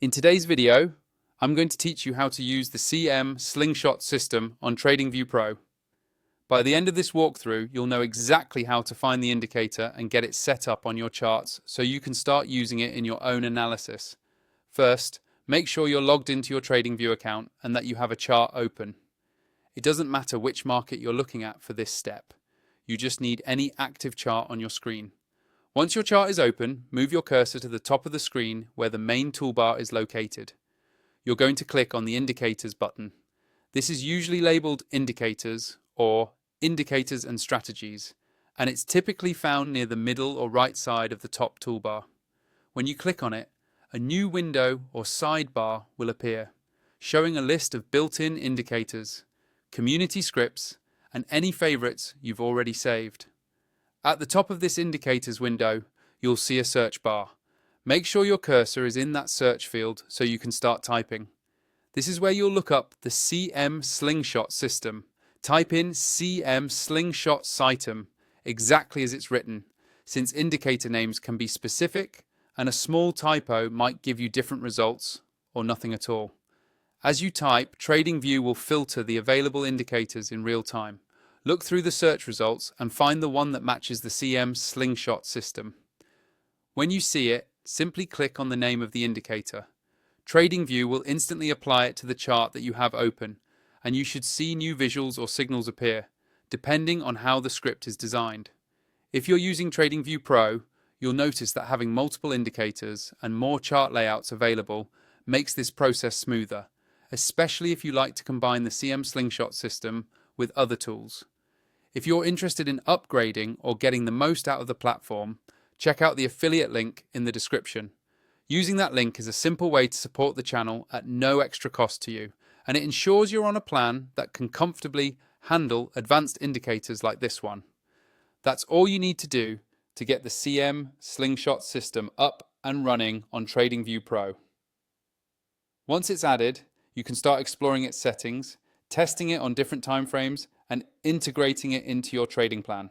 In today's video, I'm going to teach you how to use the CM Sling Shot System on TradingView Pro. By the end of this walkthrough, you'll know exactly how to find the indicator and get it set up on your charts so you can start using it in your own analysis. First, make sure you're logged into your TradingView account and that you have a chart open. It doesn't matter which market you're looking at for this step. You just need any active chart on your screen. Once your chart is open, move your cursor to the top of the screen where the main toolbar is located. You're going to click on the Indicators button. This is usually labeled Indicators or Indicators and Strategies, and it's typically found near the middle or right side of the top toolbar. When you click on it, a new window or sidebar will appear, showing a list of built-in indicators, community scripts, and any favorites you've already saved. At the top of this Indicators window, you'll see a search bar. Make sure your cursor is in that search field so you can start typing. This is where you'll look up the CM Sling Shot System. Type in CM Sling Shot Sytem, exactly as it's written, since indicator names can be specific and a small typo might give you different results or nothing at all. As you type, TradingView will filter the available indicators in real time. Look through the search results and find the one that matches the CM Sling Shot System. When you see it, simply click on the name of the indicator. TradingView will instantly apply it to the chart that you have open, and you should see new visuals or signals appear, depending on how the script is designed. If you're using TradingView Pro, you'll notice that having multiple indicators and more chart layouts available makes this process smoother, especially if you like to combine the CM Sling Shot system with other tools. If you're interested in upgrading or getting the most out of the platform, check out the affiliate link in the description. Using that link is a simple way to support the channel at no extra cost to you, and it ensures you're on a plan that can comfortably handle advanced indicators like this one. That's all you need to do to get the CM Sling Shot system up and running on TradingView Pro. Once it's added, you can start exploring its settings, testing it on different timeframes, and integrating it into your trading plan.